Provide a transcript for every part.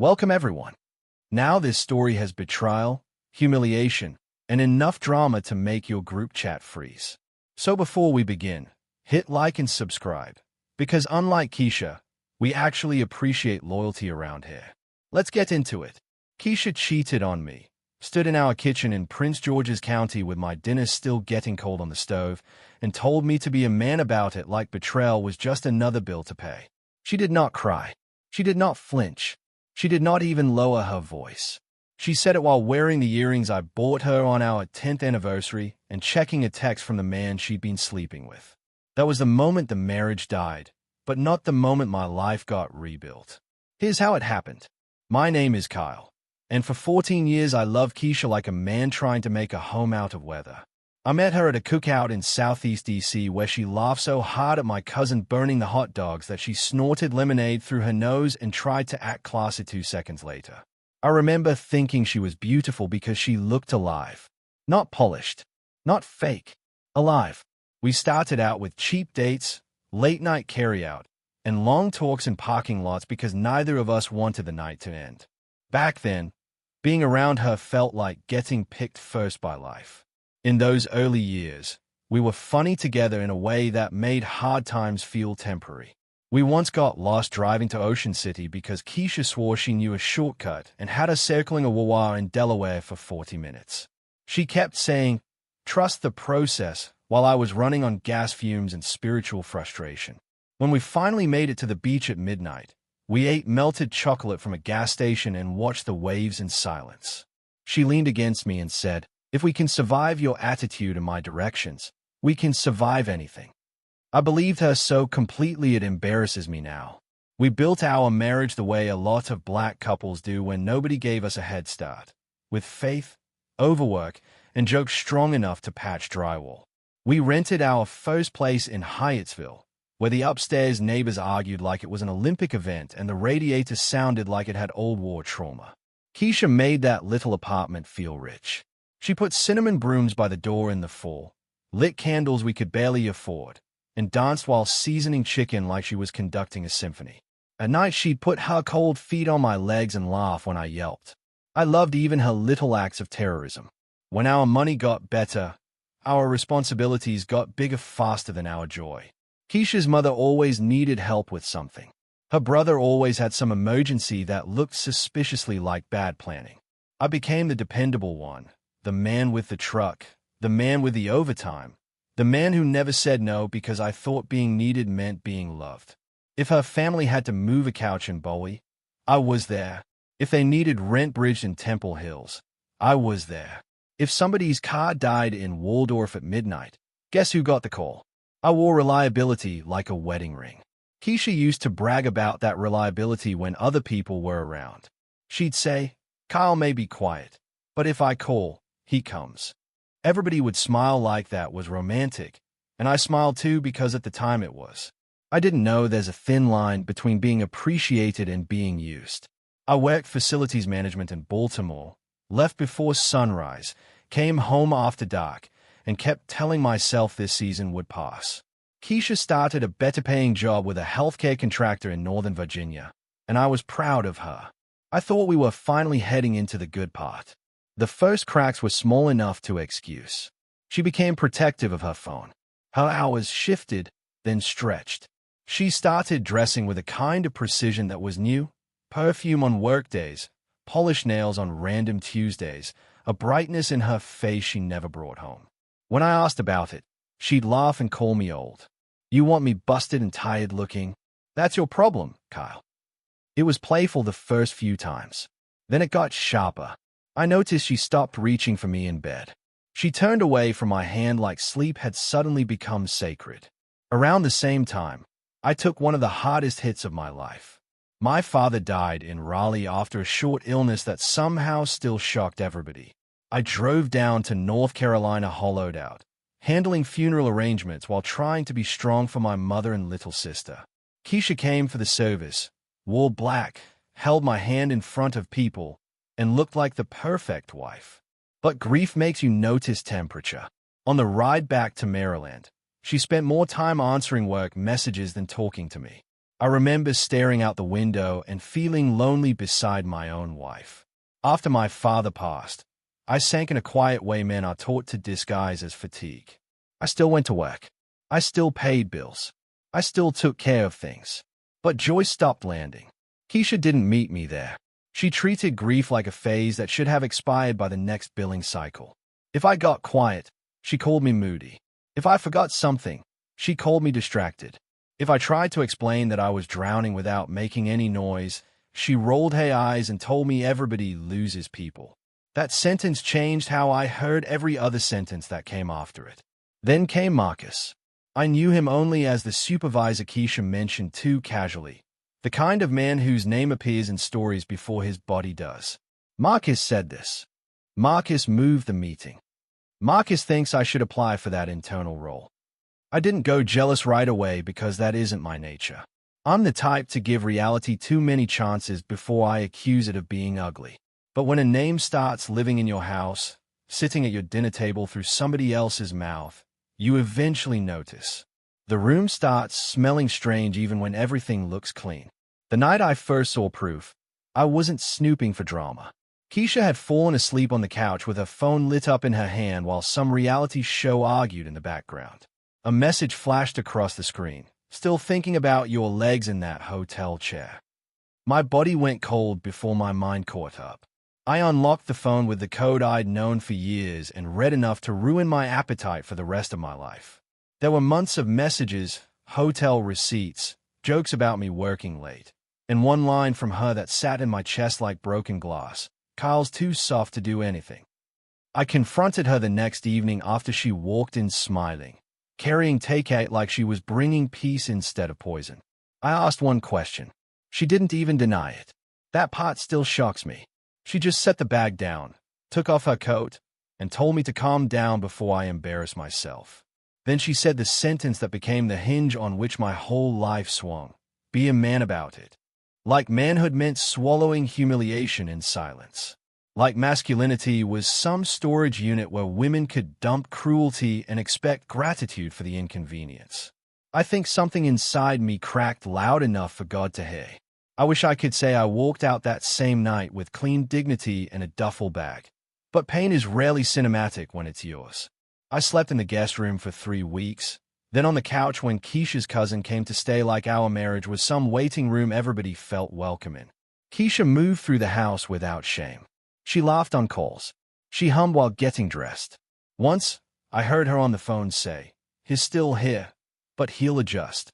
Welcome everyone. Now this story has betrayal, humiliation, and enough drama to make your group chat freeze. So before we begin, hit like and subscribe, because unlike Keisha, we actually appreciate loyalty around here. Let's get into it. Keisha cheated on me, stood in our kitchen in Prince George's County with my dinner still getting cold on the stove, and told me to be a man about it like betrayal was just another bill to pay. She did not cry. She did not flinch. She did not even lower her voice. She said it while wearing the earrings I bought her on our 10th anniversary and checking a text from the man she'd been sleeping with. That was the moment the marriage died, but not the moment my life got rebuilt. Here's how it happened. My name is Kyle, and for 14 years I loved Keisha like a man trying to make a home out of weather. I met her at a cookout in Southeast DC where she laughed so hard at my cousin burning the hot dogs that she snorted lemonade through her nose and tried to act classy 2 seconds later. I remember thinking she was beautiful because she looked alive. Not polished. Not fake. Alive. We started out with cheap dates, late-night carryout, and long talks in parking lots because neither of us wanted the night to end. Back then, being around her felt like getting picked first by life. In those early years, we were funny together in a way that made hard times feel temporary. We once got lost driving to Ocean City because Keisha swore she knew a shortcut and had us circling a Wawa in Delaware for 40 minutes. She kept saying, "Trust the process," while I was running on gas fumes and spiritual frustration. When we finally made it to the beach at midnight, we ate melted chocolate from a gas station and watched the waves in silence. She leaned against me and said, "If we can survive your attitude and my directions, we can survive anything." I believed her so completely it embarrasses me now. We built our marriage the way a lot of black couples do when nobody gave us a head start, with faith, overwork, and jokes strong enough to patch drywall. We rented our first place in Hyattsville, where the upstairs neighbors argued like it was an Olympic event and the radiator sounded like it had Old War trauma. Keisha made that little apartment feel rich. She put cinnamon brooms by the door in the fall, lit candles we could barely afford, and danced while seasoning chicken like she was conducting a symphony. At night, she'd put her cold feet on my legs and laugh when I yelped. I loved even her little acts of terrorism. When our money got better, our responsibilities got bigger faster than our joy. Keisha's mother always needed help with something. Her brother always had some emergency that looked suspiciously like bad planning. I became the dependable one. The man with the truck, the man with the overtime, the man who never said no because I thought being needed meant being loved. If her family had to move a couch in Bowie, I was there. If they needed rent bridged in Temple Hills, I was there. If somebody's car died in Waldorf at midnight, guess who got the call? I wore reliability like a wedding ring. Keisha used to brag about that reliability when other people were around. She'd say, "Kyle may be quiet, but if I call, he comes." Everybody would smile like that was romantic, and I smiled too because at the time it was. I didn't know there's a thin line between being appreciated and being used. I worked facilities management in Baltimore, left before sunrise, came home after dark, and kept telling myself this season would pass. Keisha started a better-paying job with a healthcare contractor in Northern Virginia, and I was proud of her. I thought we were finally heading into the good part. The first cracks were small enough to excuse. She became protective of her phone. Her hours shifted, then stretched. She started dressing with a kind of precision that was new. Perfume on workdays, polished nails on random Tuesdays, a brightness in her face she never brought home. When I asked about it, she'd laugh and call me old. "You want me busted and tired looking? That's your problem, Kyle." It was playful the first few times. Then it got sharper. I noticed she stopped reaching for me in bed. She turned away from my hand like sleep had suddenly become sacred. Around the same time, I took one of the hardest hits of my life. My father died in Raleigh after a short illness that somehow still shocked everybody. I drove down to North Carolina hollowed out, handling funeral arrangements while trying to be strong for my mother and little sister. Keisha came for the service, wore black, held my hand in front of people, and looked like the perfect wife. But grief makes you notice temperature. On the ride back to Maryland, she spent more time answering work messages than talking to me. I remember staring out the window and feeling lonely beside my own wife. After my father passed, I sank in a quiet way men are taught to disguise as fatigue. I still went to work. I still paid bills. I still took care of things. But joy stopped landing. Keisha didn't meet me there. She treated grief like a phase that should have expired by the next billing cycle. If I got quiet, she called me moody. If I forgot something, she called me distracted. If I tried to explain that I was drowning without making any noise, she rolled her eyes and told me everybody loses people. That sentence changed how I heard every other sentence that came after it. Then came Marcus. I knew him only as the supervisor Keisha mentioned too casually, the kind of man whose name appears in stories before his body does. Marcus said this. Marcus moved the meeting. Marcus thinks I should apply for that internal role. I didn't go jealous right away because that isn't my nature. I'm the type to give reality too many chances before I accuse it of being ugly. But when a name starts living in your house, sitting at your dinner table through somebody else's mouth, you eventually notice. The room starts smelling strange even when everything looks clean. The night I first saw proof, I wasn't snooping for drama. Keisha had fallen asleep on the couch with her phone lit up in her hand while some reality show argued in the background. A message flashed across the screen. Still thinking about your legs in that hotel chair. My body went cold before my mind caught up. I unlocked the phone with the code I'd known for years and read enough to ruin my appetite for the rest of my life. There were months of messages, hotel receipts, jokes about me working late, and one line from her that sat in my chest like broken glass. Kyle's too soft to do anything. I confronted her the next evening after she walked in smiling, carrying takeout like she was bringing peace instead of poison. I asked one question. She didn't even deny it. That part still shocks me. She just set the bag down, took off her coat, and told me to calm down before I embarrass myself. Then she said the sentence that became the hinge on which my whole life swung. Be a man about it. Like manhood meant swallowing humiliation in silence. Like masculinity was some storage unit where women could dump cruelty and expect gratitude for the inconvenience. I think something inside me cracked loud enough for God to hear. I wish I could say I walked out that same night with clean dignity and a duffel bag. But pain is rarely cinematic when it's yours. I slept in the guest room for 3 weeks, then on the couch when Keisha's cousin came to stay like our marriage was some waiting room everybody felt welcome in. Keisha moved through the house without shame. She laughed on calls. She hummed while getting dressed. Once, I heard her on the phone say, "He's still here, but he'll adjust."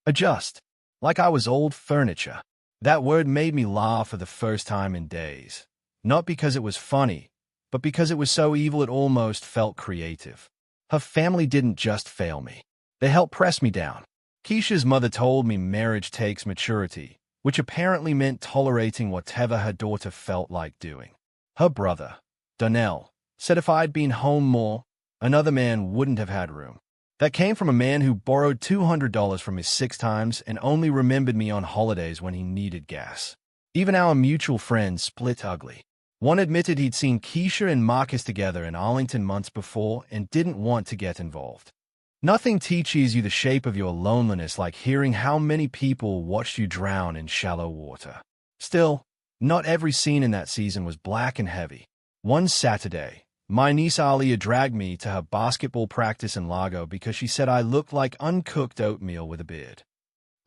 Adjust. Like I was old furniture. That word made me laugh for the first time in days. Not because it was funny, but because it was so evil it almost felt creative. Her family didn't just fail me. They helped press me down. Keisha's mother told me marriage takes maturity, which apparently meant tolerating whatever her daughter felt like doing. Her brother, Donnell, said if I'd been home more, another man wouldn't have had room. That came from a man who borrowed $200 from me 6 times and only remembered me on holidays when he needed gas. Even our mutual friends split ugly. One admitted he'd seen Keisha and Marcus together in Arlington months before and didn't want to get involved. Nothing teaches you the shape of your loneliness like hearing how many people watched you drown in shallow water. Still, not every scene in that season was black and heavy. One Saturday, my niece Alia dragged me to her basketball practice in Largo because she said I looked like uncooked oatmeal with a beard.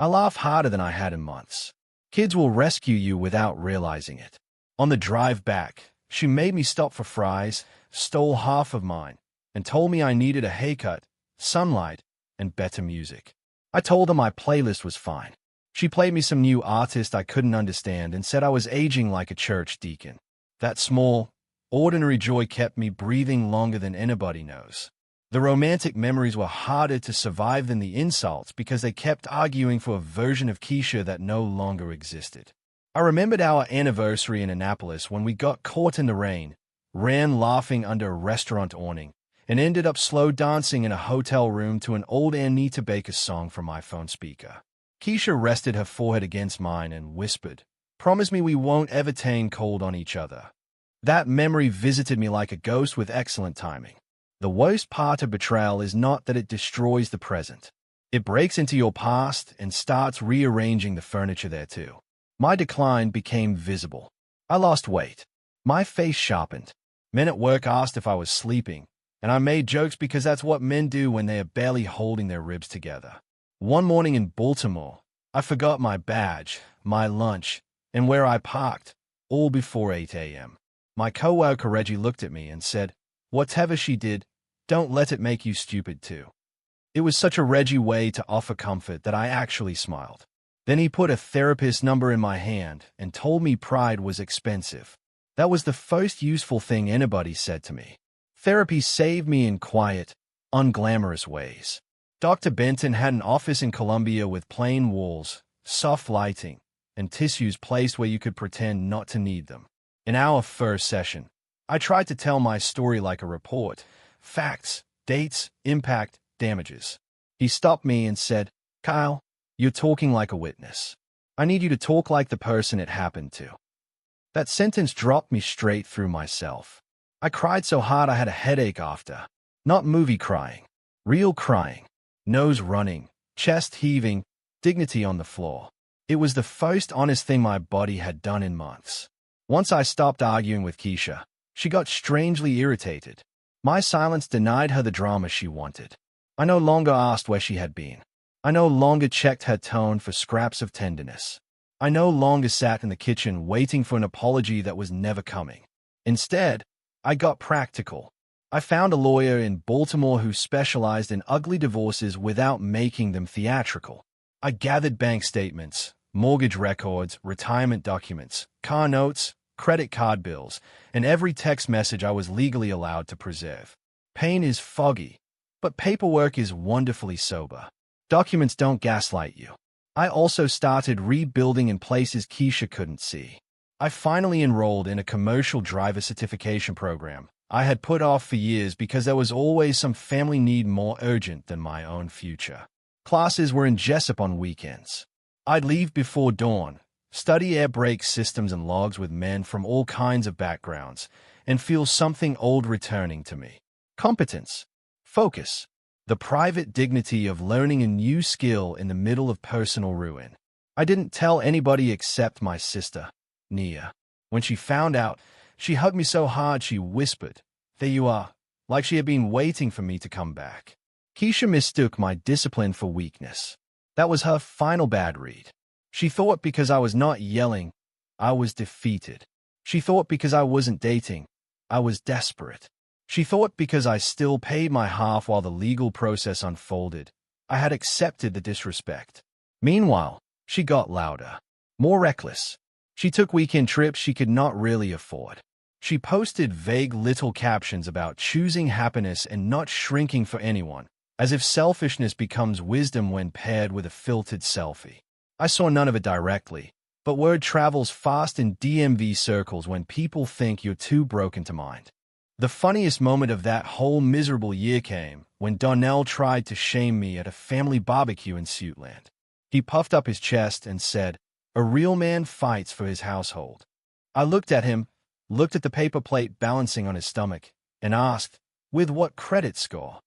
I laughed harder than I had in months. Kids will rescue you without realizing it. On the drive back, she made me stop for fries, stole half of mine, and told me I needed a haircut, sunlight, and better music. I told her my playlist was fine. She played me some new artist I couldn't understand and said I was aging like a church deacon. That small, ordinary joy kept me breathing longer than anybody knows. The romantic memories were harder to survive than the insults because they kept arguing for a version of Keisha that no longer existed. I remembered our anniversary in Annapolis when we got caught in the rain, ran laughing under a restaurant awning, and ended up slow dancing in a hotel room to an old Anita Baker song from my phone speaker. Keisha rested her forehead against mine and whispered, "Promise me we won't ever turn cold on each other." That memory visited me like a ghost with excellent timing. The worst part of betrayal is not that it destroys the present. It breaks into your past and starts rearranging the furniture there too. My decline became visible. I lost weight. My face sharpened. Men at work asked if I was sleeping, and I made jokes because that's what men do when they are barely holding their ribs together. One morning in Baltimore, I forgot my badge, my lunch, and where I parked, all before 8 a.m. My coworker Reggie looked at me and said, "Whatever she did, don't let it make you stupid too." It was such a Reggie way to offer comfort that I actually smiled. Then he put a therapist number in my hand and told me pride was expensive. That was the first useful thing anybody said to me. Therapy saved me in quiet, unglamorous ways. Dr. Benton had an office in Columbia with plain walls, soft lighting, and tissues placed where you could pretend not to need them. In our first session, I tried to tell my story like a report: facts, dates, impact, damages. He stopped me and said, "Kyle, you're talking like a witness. I need you to talk like the person it happened to." That sentence dropped me straight through myself. I cried so hard I had a headache after. Not movie crying. Real crying. Nose running, chest heaving, dignity on the floor. It was the first honest thing my body had done in months. Once I stopped arguing with Keisha, she got strangely irritated. My silence denied her the drama she wanted. I no longer asked where she had been. I no longer checked her tone for scraps of tenderness. I no longer sat in the kitchen waiting for an apology that was never coming. Instead, I got practical. I found a lawyer in Baltimore who specialized in ugly divorces without making them theatrical. I gathered bank statements, mortgage records, retirement documents, car notes, credit card bills, and every text message I was legally allowed to preserve. Pain is foggy, but paperwork is wonderfully sober. Documents don't gaslight you. I also started rebuilding in places Keisha couldn't see. I finally enrolled in a commercial driver certification program I had put off for years because there was always some family need more urgent than my own future. Classes were in Jessup on weekends. I'd leave before dawn, study air brake systems and logs with men from all kinds of backgrounds, and feel something old returning to me. Competence. Focus. The private dignity of learning a new skill in the middle of personal ruin. I didn't tell anybody except my sister, Nia. When she found out, she hugged me so hard she whispered, "There you are," like she had been waiting for me to come back. Keisha mistook my discipline for weakness. That was her final bad read. She thought because I was not yelling, I was defeated. She thought because I wasn't dating, I was desperate. She thought because I still paid my half while the legal process unfolded, I had accepted the disrespect. Meanwhile, she got louder, more reckless. She took weekend trips she could not really afford. She posted vague little captions about choosing happiness and not shrinking for anyone, as if selfishness becomes wisdom when paired with a filtered selfie. I saw none of it directly, but word travels fast in DMV circles when people think you're too broken to mind. The funniest moment of that whole miserable year came when Donnell tried to shame me at a family barbecue in Suitland. He puffed up his chest and said, "A real man fights for his household." I looked at him, looked at the paper plate balancing on his stomach, and asked, "With what credit score?"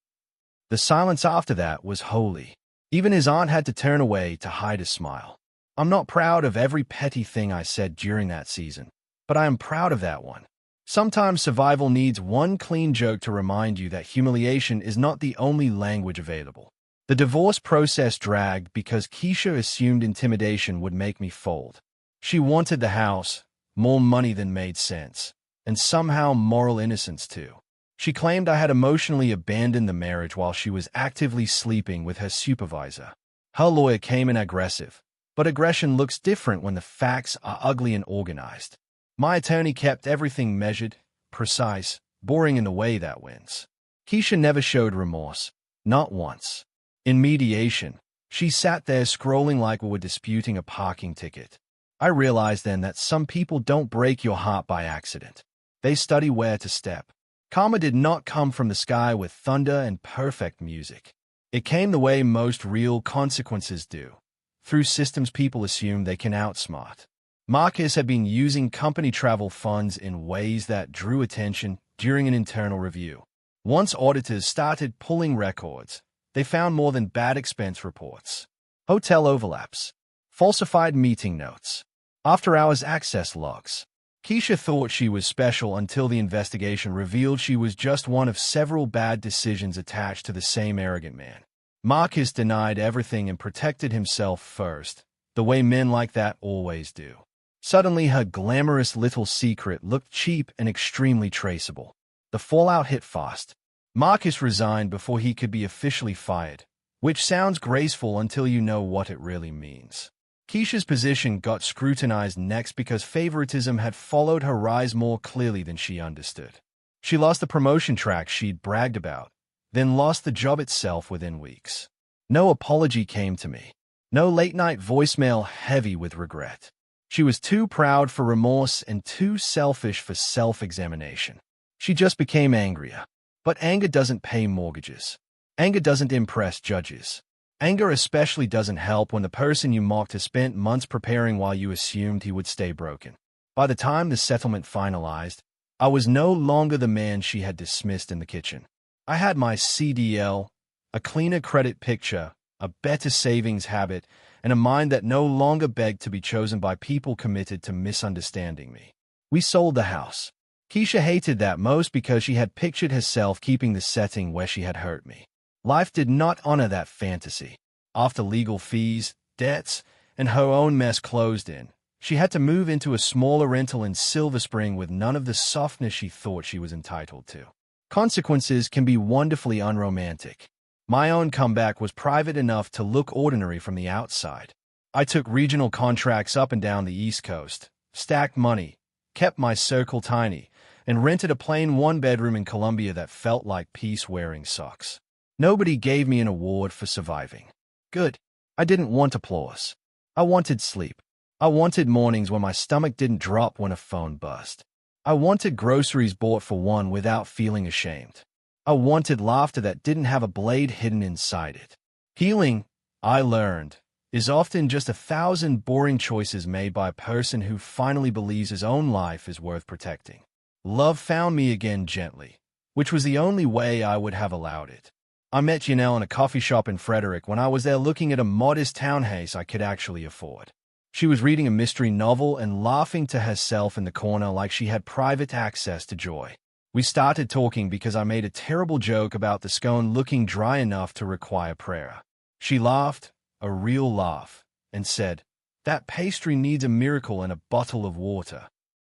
The silence after that was holy. Even his aunt had to turn away to hide a smile. I'm not proud of every petty thing I said during that season, but I am proud of that one. Sometimes survival needs one clean joke to remind you that humiliation is not the only language available. The divorce process dragged because Keisha assumed intimidation would make me fold. She wanted the house, more money than made sense, and somehow moral innocence too. She claimed I had emotionally abandoned the marriage while she was actively sleeping with her supervisor. Her lawyer came in aggressive, but aggression looks different when the facts are ugly and organized. My attorney kept everything measured, precise, boring in the way that wins. Keisha never showed remorse, not once. In mediation, she sat there scrolling like we were disputing a parking ticket. I realized then that some people don't break your heart by accident. They study where to step. Karma did not come from the sky with thunder and perfect music. It came the way most real consequences do, through systems people assume they can outsmart. Marcus had been using company travel funds in ways that drew attention during an internal review. Once auditors started pulling records, They found more than bad expense reports. Hotel overlaps. Falsified meeting notes. After-hours access logs. Keisha thought she was special until the investigation revealed she was just one of several bad decisions attached to the same arrogant man. Marcus denied everything and protected himself first, the way men like that always do. Suddenly, her glamorous little secret looked cheap and extremely traceable. The fallout hit fast. Marcus resigned before he could be officially fired, which sounds graceful until you know what it really means. Keisha's position got scrutinized next because favoritism had followed her rise more clearly than she understood. She lost the promotion track she'd bragged about, then lost the job itself within weeks. No apology came to me. No late-night voicemail heavy with regret. She was too proud for remorse and too selfish for self-examination. She just became angrier. But anger doesn't pay mortgages. Anger doesn't impress judges. Anger especially doesn't help when the person you mocked has spent months preparing while you assumed he would stay broken. By the time the settlement finalized, I was no longer the man she had dismissed in the kitchen. I had my CDL, a cleaner credit picture, a better savings habit, and a mind that no longer begged to be chosen by people committed to misunderstanding me. We sold the house. Keisha hated that most because she had pictured herself keeping the setting where she had hurt me. Life did not honor that fantasy. After legal fees, debts, and her own mess closed in, she had to move into a smaller rental in Silver Spring with none of the softness she thought she was entitled to. Consequences can be wonderfully unromantic. My own comeback was private enough to look ordinary from the outside. I took regional contracts up and down the East Coast, stacked money, kept my circle tiny, and rented a plain one-bedroom in Columbia that felt like peace wearing socks. Nobody gave me an award for surviving. Good. I didn't want applause. I wanted sleep. I wanted mornings when my stomach didn't drop when a phone buzzed. I wanted groceries bought for one without feeling ashamed. I wanted laughter that didn't have a blade hidden inside it. Healing, I learned, is often just 1,000 boring choices made by a person who finally believes his own life is worth protecting. Love found me again gently, which was the only way I would have allowed it. I met Janelle in a coffee shop in Frederick when I was there looking at a modest townhouse I could actually afford. She was reading a mystery novel and laughing to herself in the corner like she had private access to joy. We started talking because I made a terrible joke about the scone looking dry enough to require prayer. She laughed, a real laugh, and said, "That pastry needs a miracle and a bottle of water."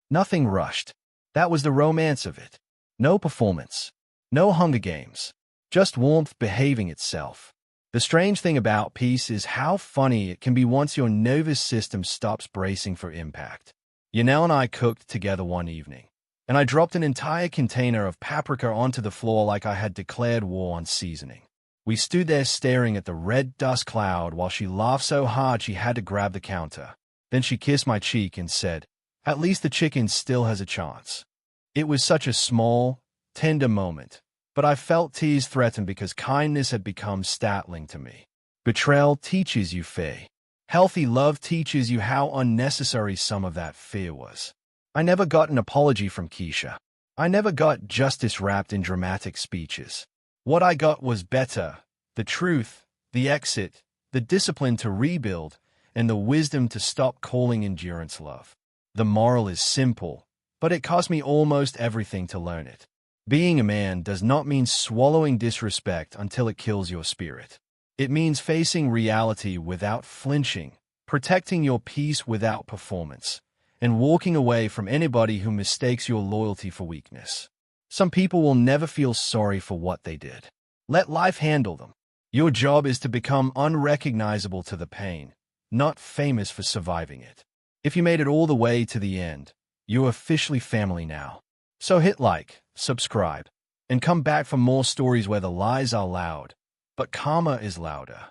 Nothing rushed. That was the romance of it. No performance. No Hunger Games. Just warmth behaving itself. The strange thing about peace is how funny it can be once your nervous system stops bracing for impact. Yanel and I cooked together one evening, and I dropped an entire container of paprika onto the floor like I had declared war on seasoning. We stood there staring at the red dust cloud while she laughed so hard she had to grab the counter. Then she kissed my cheek and said, "At least the chicken still has a chance." It was such a small, tender moment, but I felt tears threaten because kindness had become startling to me. Betrayal teaches you fear. Healthy love teaches you how unnecessary some of that fear was. I never got an apology from Keisha. I never got justice wrapped in dramatic speeches. What I got was better, the truth, the exit, the discipline to rebuild, and the wisdom to stop calling endurance love. The moral is simple, but it cost me almost everything to learn it. Being a man does not mean swallowing disrespect until it kills your spirit. It means facing reality without flinching, protecting your peace without performance, and walking away from anybody who mistakes your loyalty for weakness. Some people will never feel sorry for what they did. Let life handle them. Your job is to become unrecognizable to the pain, not famous for surviving it. If you made it all the way to the end, you're officially family now. So hit like, subscribe, and come back for more stories where the lies are loud, but karma is louder.